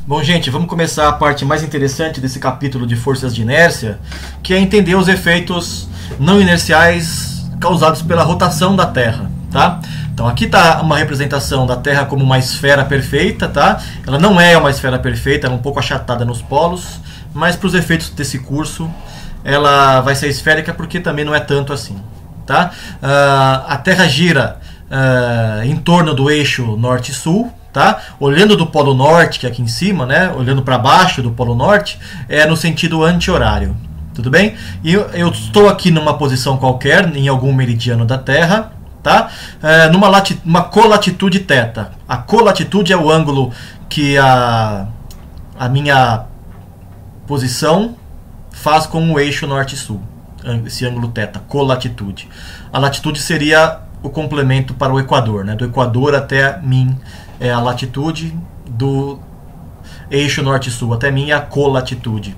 Bom, gente, vamos começar a parte mais interessante desse capítulo de forças de inércia, que é entender os efeitos não inerciais causados pela rotação da Terra, tá? Então aqui está uma representação da Terra como uma esfera perfeita, tá? Ela não é uma esfera perfeita, ela é um pouco achatada nos polos, mas para os efeitos desse curso ela vai ser esférica porque também não é tanto assim, tá? A Terra gira em torno do eixo norte-sul, tá? Olhando do polo norte, que é aqui em cima, né? Olhando para baixo do polo norte, é no sentido anti-horário. Tudo bem? E eu estou aqui numa posição qualquer, em algum meridiano da Terra, tá? Numa colatitude θ. A colatitude é o ângulo que a minha posição faz com o eixo norte-sul. Esse ângulo θ, colatitude. A latitude seria o complemento para o Equador, né? Do Equador até mim é a latitude, do eixo norte-sul até mim é a colatitude.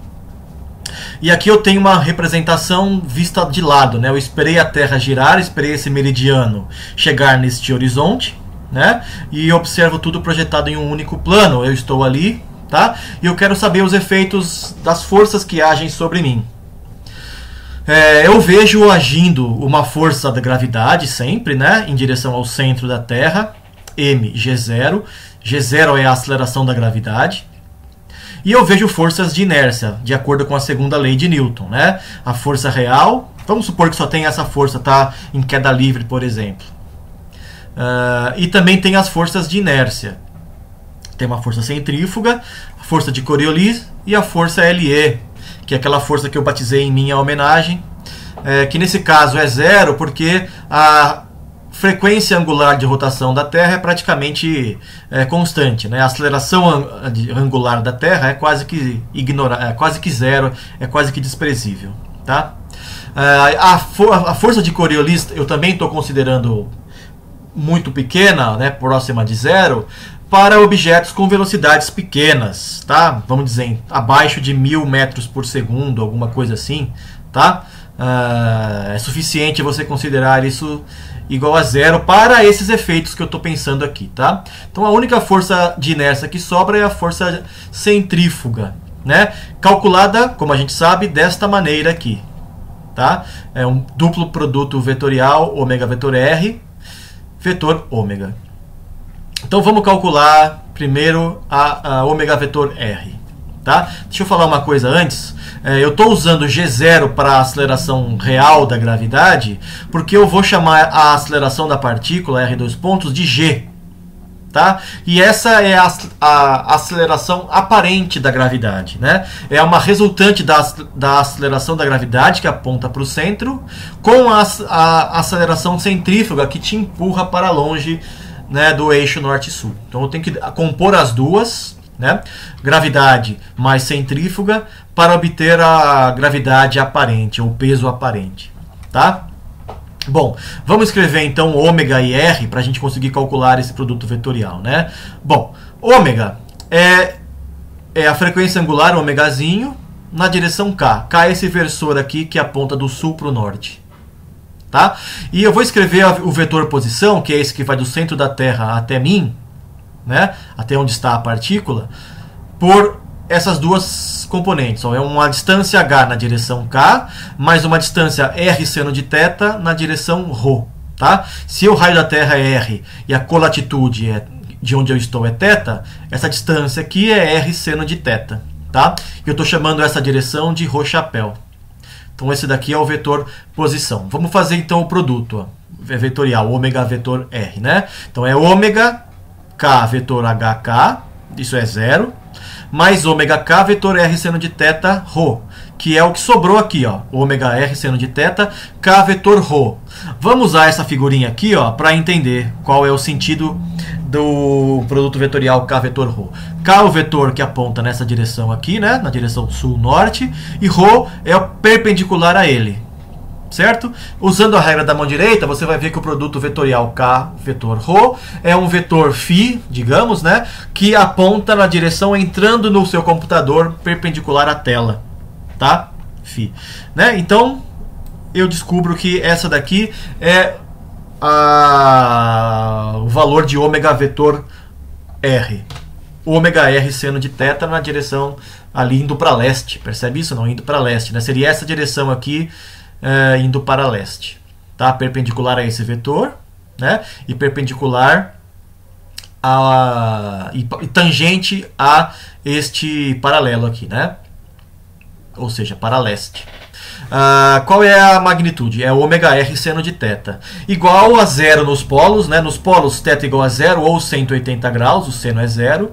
E aqui eu tenho uma representação vista de lado, né? Eu esperei a Terra girar, esperei esse meridiano chegar neste horizonte, né? E observo tudo projetado em um único plano. Eu estou ali, tá? E eu quero saber os efeitos das forças que agem sobre mim. Eu vejo agindo uma força da gravidade sempre, né? Em direção ao centro da Terra, mg0. G0 é a aceleração da gravidade. E eu vejo forças de inércia, de acordo com a segunda lei de Newton, né? A força real, vamos supor que só tem essa força, tá? Em queda livre, por exemplo. E também tem as forças de inércia. Tem uma força centrífuga, a força de Coriolis e a força LE, que é aquela força que eu batizei em minha homenagem, que nesse caso é zero, porque a frequência angular de rotação da Terra é praticamente constante, né? A aceleração angular da Terra é quase que zero, é quase que desprezível, tá? A força de Coriolis eu também estou considerando muito pequena, né? Próxima de zero, para objetos com velocidades pequenas, tá? Vamos dizer, abaixo de 1000 metros por segundo, alguma coisa assim, tá? É suficiente você considerar isso igual a zero para esses efeitos que eu estou pensando aqui, tá? Então a única força de inércia que sobra é a força centrífuga, né? Calculada, como a gente sabe, desta maneira aqui, tá? É um duplo produto vetorial ômega vetor R, vetor ômega. Então vamos calcular primeiro a ômega vetor R, tá? Deixa eu falar uma coisa antes. Eu estou usando G0 para a aceleração real da gravidade, porque eu vou chamar a aceleração da partícula, R2 pontos, de G. Tá? E essa é a aceleração aparente da gravidade, né? É uma resultante da aceleração da gravidade que aponta para o centro, com a aceleração centrífuga que te empurra para longe, né, do eixo norte-sul. Então eu tenho que compor as duas, né? Gravidade mais centrífuga, para obter a gravidade aparente, ou peso aparente, tá? Bom, vamos escrever então ômega e R para a gente conseguir calcular esse produto vetorial, né? Bom, ômega é a frequência angular, ômegazinho, na direção K. K é esse versor aqui que aponta do sul para o norte, tá? E eu vou escrever o vetor posição, que é esse que vai do centro da Terra até mim, né? Até onde está a partícula, por essas duas componentes. Ó, é uma distância h na direção k, mais uma distância r seno de θ na direção ρ. Tá? Se o raio da Terra é r e a colatitude de onde eu estou é θ, essa distância aqui é r seno de θ. Tá? Eu estou chamando essa direção de ρ chapéu. Então esse daqui é o vetor posição. Vamos fazer então o produto, ó, vetorial, ômega vetor r, né? Então é ômega k vetor hk, isso é zero, mais ômega k vetor r seno de θ ρ, que é o que sobrou aqui, ó, ômega r seno de θ k vetor ρ. Vamos usar essa figurinha aqui, ó, para entender qual é o sentido do produto vetorial k vetor ρ. K é o vetor que aponta nessa direção aqui, né, na direção sul-norte, e ρ é o perpendicular a ele. Certo? Usando a regra da mão direita, você vai ver que o produto vetorial k vetor ρ é um vetor φ, digamos, né, que aponta na direção entrando no seu computador perpendicular à tela, tá? Φ, né? Então, eu descubro que essa daqui é o valor de ômega vetor R. ômega R seno de θ na direção ali indo para leste. Percebe isso? Não, indo para leste, né? Seria essa direção aqui indo para leste. Tá? Perpendicular a esse vetor, né? E perpendicular e tangente a este paralelo aqui, né? Ou seja, para leste. Qual é a magnitude? É ômega R seno de θ. Igual a zero nos polos, né? Nos polos θ igual a zero ou 180 graus, o seno é zero.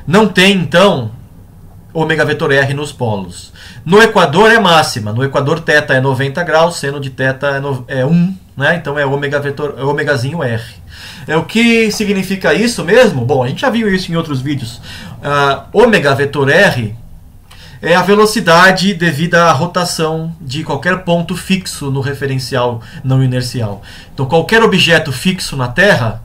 Não tem, então, ômega vetor R nos polos. No equador é máxima. No equador θ é 90 graus, seno de θ é 1, né? Então é ômegazinho R. O que significa isso mesmo? Bom, a gente já viu isso em outros vídeos. Ômega vetor R é a velocidade devida à rotação de qualquer ponto fixo no referencial não inercial. Então, qualquer objeto fixo na Terra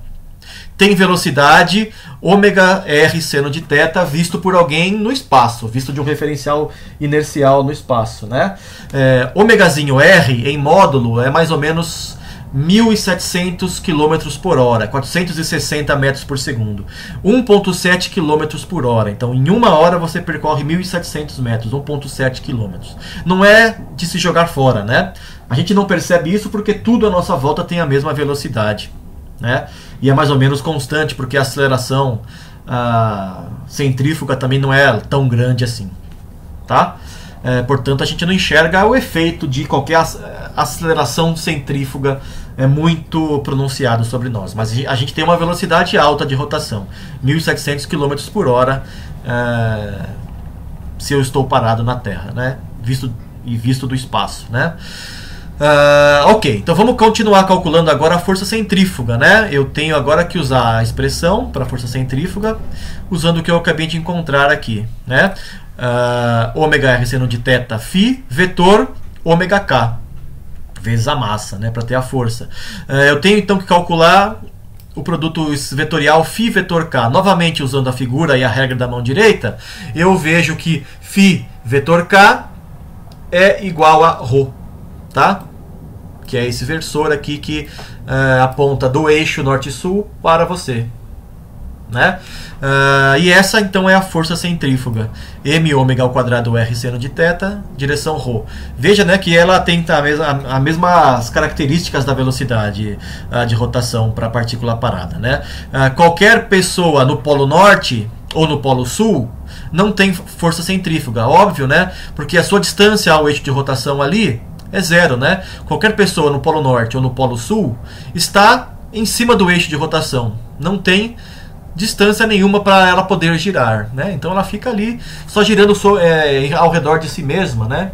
tem velocidade ômega R seno de θ visto por alguém no espaço, visto de um referencial inercial no espaço, né? Ômegazinho R em módulo é mais ou menos 1.700 km por hora, 460 metros por segundo, 1,7 km por hora. Então, em uma hora você percorre 1.700 metros, 1,7 km. Não é de se jogar fora, né? A gente não percebe isso porque tudo à nossa volta tem a mesma velocidade, né? E é mais ou menos constante, porque a aceleração centrífuga também não é tão grande assim, tá? Portanto, a gente não enxerga o efeito de qualquer aceleração centrífuga muito pronunciado sobre nós. Mas a gente tem uma velocidade alta de rotação, 1.700 km por hora, se eu estou parado na Terra, né? Visto do espaço, né? Ok, então vamos continuar calculando agora a força centrífuga, né? Eu tenho agora que usar a expressão para força centrífuga, usando o que eu acabei de encontrar aqui, né? Ômega R seno de θ φ vetor ômega K vezes a massa, né, para ter a força. Eu tenho então que calcular o produto vetorial φ vetor K. Novamente usando a figura e a regra da mão direita, eu vejo que φ vetor K é igual a ρ, tá? Que é esse versor aqui que aponta do eixo norte-sul para você, né? E essa então é a força centrífuga, m ômega ao quadrado R seno de θ, direção ρ. Veja, né, que ela tem as mesmas características da velocidade de rotação para a partícula parada, né? Qualquer pessoa no polo norte ou no polo sul não tem força centrífuga, óbvio, né? Porque a sua distância ao eixo de rotação ali é zero, né? Qualquer pessoa no polo norte ou no polo sul está em cima do eixo de rotação, não tem distância nenhuma para ela poder girar, né? Então ela fica ali só girando ao redor de si mesma, né?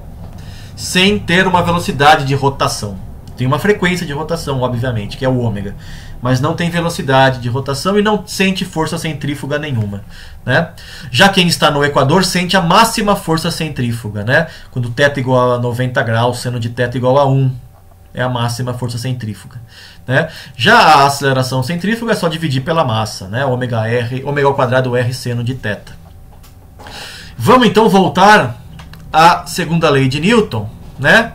Sem ter uma velocidade de rotação. Tem uma frequência de rotação, obviamente, que é o ômega, mas não tem velocidade de rotação e não sente força centrífuga nenhuma, né? Já quem está no equador sente a máxima força centrífuga, né? Quando θ igual a 90 graus, seno de θ igual a 1, é a máxima força centrífuga, né? Já a aceleração centrífuga é só dividir pela massa, né? Ômega ao quadrado R seno de θ. Vamos então voltar à segunda lei de Newton, né?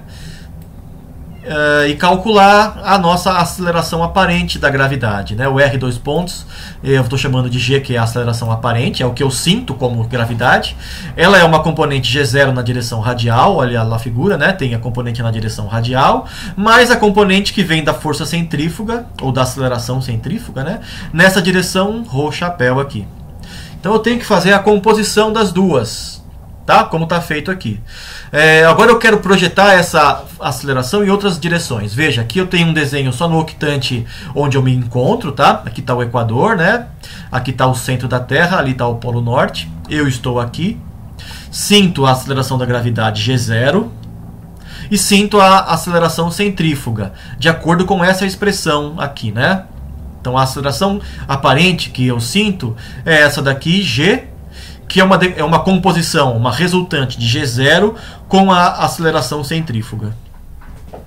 E calcular a nossa aceleração aparente da gravidade, né? O R dois pontos, eu estou chamando de G, que é a aceleração aparente, é o que eu sinto como gravidade. Ela é uma componente G0 na direção radial, olha lá a figura, né? Tem a componente na direção radial, mais a componente que vem da força centrífuga, ou da aceleração centrífuga, né? Nessa direção ρ chapéu aqui. Então eu tenho que fazer a composição das duas, tá? Como está feito aqui. Agora eu quero projetar essa aceleração em outras direções. Veja, aqui eu tenho um desenho só no octante onde eu me encontro, tá? Aqui está o Equador, né? Aqui está o centro da Terra, ali está o Polo Norte. Eu estou aqui. Sinto a aceleração da gravidade G0 e sinto a aceleração centrífuga, de acordo com essa expressão aqui, né? Então a aceleração aparente que eu sinto é essa daqui, G, que é uma composição, uma resultante de G0 com a aceleração centrífuga,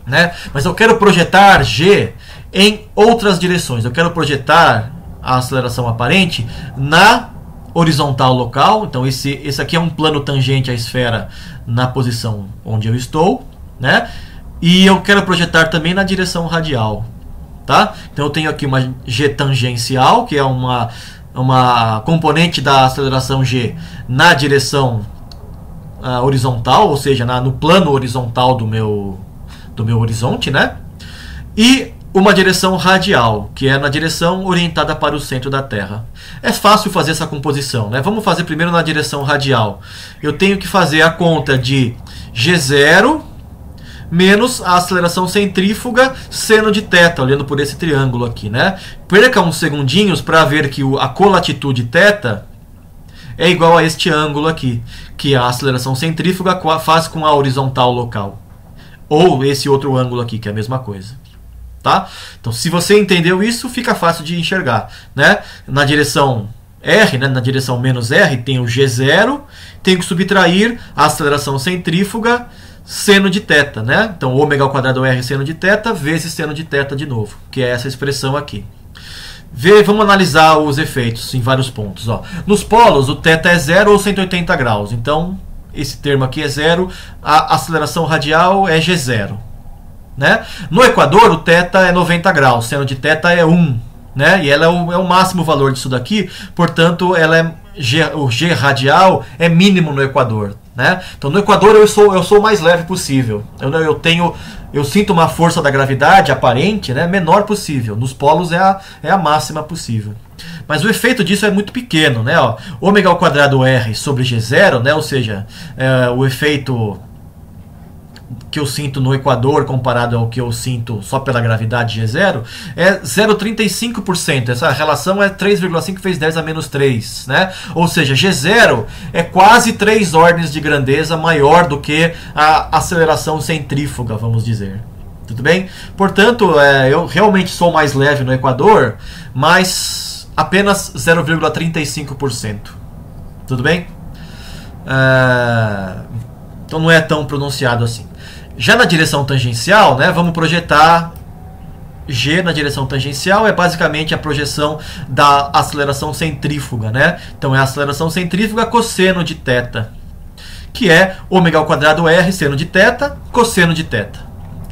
né? Mas eu quero projetar G em outras direções. Eu quero projetar a aceleração aparente na horizontal local. Então esse aqui é um plano tangente à esfera na posição onde eu estou, né? E eu quero projetar também na direção radial, tá? Então eu tenho aqui uma G tangencial, que é uma uma componente da aceleração g na direção horizontal, ou seja, no plano horizontal do meu horizonte, né? E uma direção radial, que é na direção orientada para o centro da Terra. É fácil fazer essa composição, né? Vamos fazer primeiro na direção radial. Eu tenho que fazer a conta de g0 menos a aceleração centrífuga seno de θ, olhando por esse triângulo aqui, né? Perca uns segundinhos para ver que a colatitude θ é igual a este ângulo aqui, que a aceleração centrífuga faz com a horizontal local. Ou esse outro ângulo aqui, que é a mesma coisa. Tá? Então, se você entendeu isso, fica fácil de enxergar, né? Na direção R, né? Na direção menos R, tem o G0, tenho que subtrair a aceleração centrífuga seno de θ, né? Então, ômega ao quadrado R seno de θ vezes seno de θ de novo, que é essa expressão aqui. Vamos analisar os efeitos em vários pontos. Ó. Nos polos, o θ é 0 ou 180 graus. Então, esse termo aqui é 0. A aceleração radial é G0. Né? No Equador, o θ é 90 graus. Seno de θ é 1. Né? E ela é o máximo valor disso daqui. Portanto, o G radial é mínimo no Equador. Né? Então, no Equador, eu sou o mais leve possível. Eu sinto uma força da gravidade aparente, né, menor possível. Nos polos é a máxima possível. Mas o efeito disso é muito pequeno. Né? Ó, ômega ao quadrado R sobre G0, né? Ou seja, o efeito que eu sinto no Equador comparado ao que eu sinto só pela gravidade G0 é 0,35%. Essa relação é 3,5 vezes 10 a menos 3. Né? Ou seja, G0 é quase 3 ordens de grandeza maior do que a aceleração centrífuga, vamos dizer. Tudo bem? Portanto, eu realmente sou mais leve no Equador, mas apenas 0,35%. Tudo bem? Então não é tão pronunciado assim. Já na direção tangencial, né, vamos projetar G na direção tangencial, é basicamente a projeção da aceleração centrífuga. Né? Então é a aceleração centrífuga cosseno de θ, que é ômega ao quadrado R seno de θ, cosseno de θ.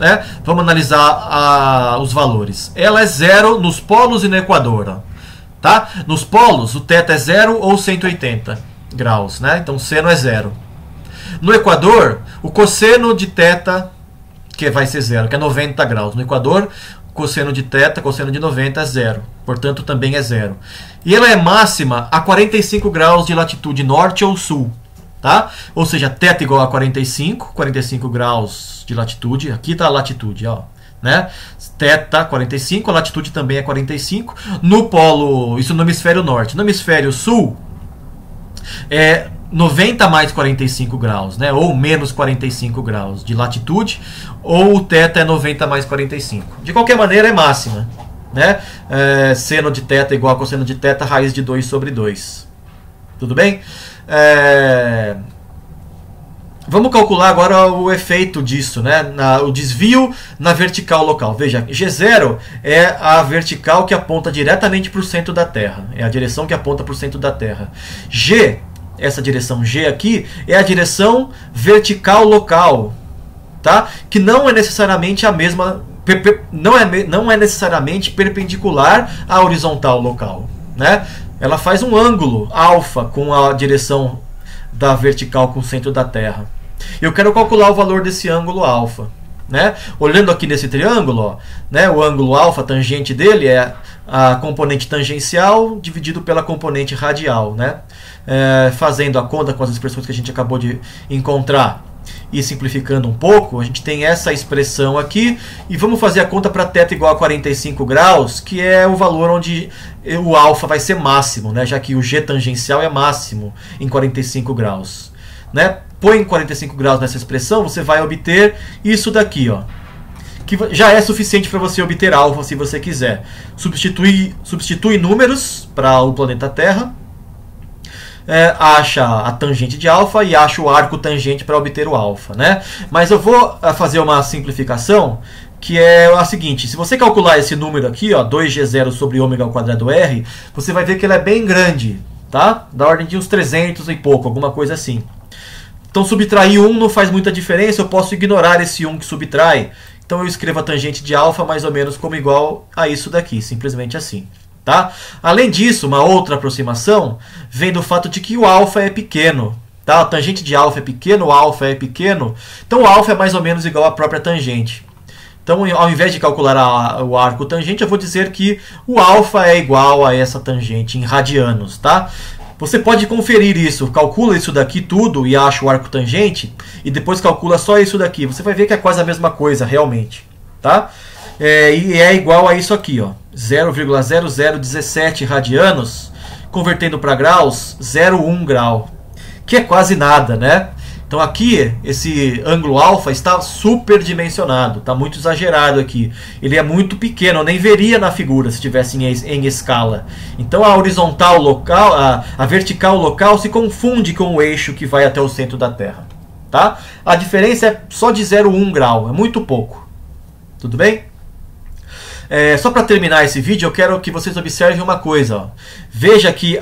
Né? Vamos analisar os valores. Ela é 0 nos polos e no Equador. Ó. Tá? Nos polos, o θ é 0 ou 180 graus. Né? Então seno é 0. No Equador, o cosseno de θ, que vai ser 0, que é 90 graus. No Equador, cosseno de θ, cosseno de 90 é 0. Portanto, também é 0. E ela é máxima a 45 graus de latitude norte ou sul. Tá? Ou seja, θ igual a 45 graus de latitude. Aqui está a latitude, ó. Né? θ 45, a latitude também é 45. No polo, isso no hemisfério norte. No hemisfério sul, é 90 mais 45 graus, né? Ou menos 45 graus de latitude, ou o θ é 90 mais 45. De qualquer maneira, é máxima. Né? Seno de θ igual a cosseno de θ, raiz de 2 sobre 2. Tudo bem? Vamos calcular agora o efeito disso, né? O desvio na vertical local. Veja, G0 é a vertical que aponta diretamente para o centro da Terra. É a direção que aponta para o centro da Terra. G, essa direção G aqui, é a direção vertical local, tá? Que não é necessariamente a mesma, não é necessariamente perpendicular à horizontal local, né? Ela faz um ângulo alfa com a direção da vertical com o centro da Terra. Eu quero calcular o valor desse ângulo alfa. Né? Olhando aqui nesse triângulo, ó, né, o ângulo alfa tangente dele é a componente tangencial dividido pela componente radial. Né? Fazendo a conta com as expressões que a gente acabou de encontrar e simplificando um pouco, a gente tem essa expressão aqui. E vamos fazer a conta para θ igual a 45 graus, que é o valor onde o alfa vai ser máximo, né? Já que o G tangencial é máximo em 45 graus. Né? Põe 45 graus nessa expressão, você vai obter isso daqui, ó, que já é suficiente para você obter alfa se você quiser. Substitui números para o planeta Terra, acha a tangente de alfa e acha o arco tangente para obter o alfa. Né? Mas eu vou fazer uma simplificação, que é a seguinte: se você calcular esse número aqui, ó, 2G0 sobre ômega ao quadrado R, você vai ver que ele é bem grande, tá? Da ordem de uns 300 e pouco, alguma coisa assim. Então subtrair 1 não faz muita diferença, eu posso ignorar esse 1 que subtrai. Então eu escrevo a tangente de alfa mais ou menos como igual a isso daqui, simplesmente assim. Tá? Além disso, uma outra aproximação vem do fato de que o alfa é pequeno. Tá? A tangente de alfa é pequeno, o alfa é pequeno. Então o alfa é mais ou menos igual à própria tangente. Então, ao invés de calcular o arco tangente, eu vou dizer que o alfa é igual a essa tangente em radianos. Tá? Você pode conferir isso, calcula isso daqui tudo e acha o arco tangente, e depois calcula só isso daqui. Você vai ver que é quase a mesma coisa, realmente. Tá? E é igual a isso aqui, ó, 0,0017 radianos, convertendo para graus, 0,1 grau, que é quase nada, né? Então aqui, esse ângulo alfa está superdimensionado, está muito exagerado aqui. Ele é muito pequeno, eu nem veria na figura se estivesse em escala. Então a horizontal local, a vertical local se confunde com o eixo que vai até o centro da Terra. Tá? A diferença é só de 0,1 grau, é muito pouco. Tudo bem? Só para terminar esse vídeo, eu quero que vocês observem uma coisa. Ó. Veja que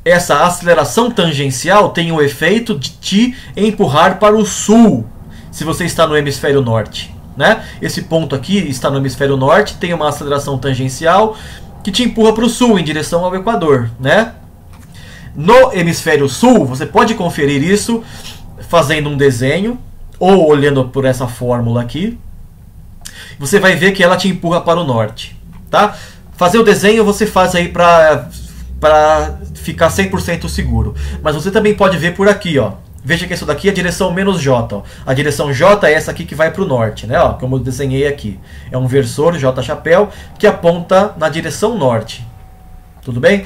essa aceleração tangencial tem o efeito de te empurrar para o sul, se você está no hemisfério norte. Né? Esse ponto aqui está no hemisfério norte, tem uma aceleração tangencial que te empurra para o sul, em direção ao Equador. Né? No hemisfério sul, você pode conferir isso fazendo um desenho, ou olhando por essa fórmula aqui. Você vai ver que ela te empurra para o norte. Tá? Fazer o desenho você faz aí para ficar 100% seguro. Mas você também pode ver por aqui, ó. Veja que isso daqui é a direção menos J. Ó. A direção J é essa aqui que vai para o norte, né? Ó, como eu desenhei aqui. É um versor J chapéu que aponta na direção norte. Tudo bem?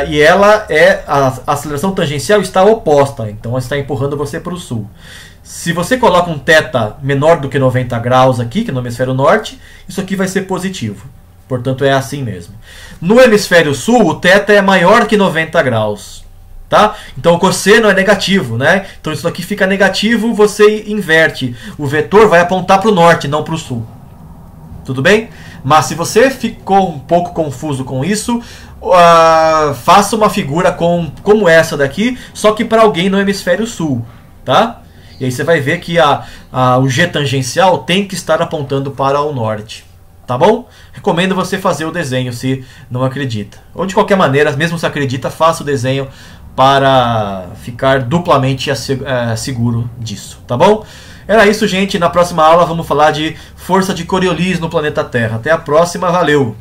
E ela a aceleração tangencial está oposta, então ela está empurrando você para o sul. Se você coloca um θ menor do que 90 graus aqui, que é no hemisfério norte, isso aqui vai ser positivo. Portanto, é assim mesmo. No hemisfério sul, o θ é maior que 90 graus. Tá? Então, o cosseno é negativo. Né? Então, isso aqui fica negativo, você inverte. O vetor vai apontar para o norte, não para o sul. Tudo bem? Mas se você ficou um pouco confuso com isso, faça uma figura como essa daqui, só que para alguém no hemisfério sul. Tá? E aí você vai ver que o G tangencial tem que estar apontando para o norte. Tá bom? Recomendo você fazer o desenho se não acredita. Ou de qualquer maneira, mesmo se acredita, faça o desenho para ficar duplamente seguro disso. Tá bom? Era isso, gente. Na próxima aula vamos falar de força de Coriolis no planeta Terra. Até a próxima. Valeu!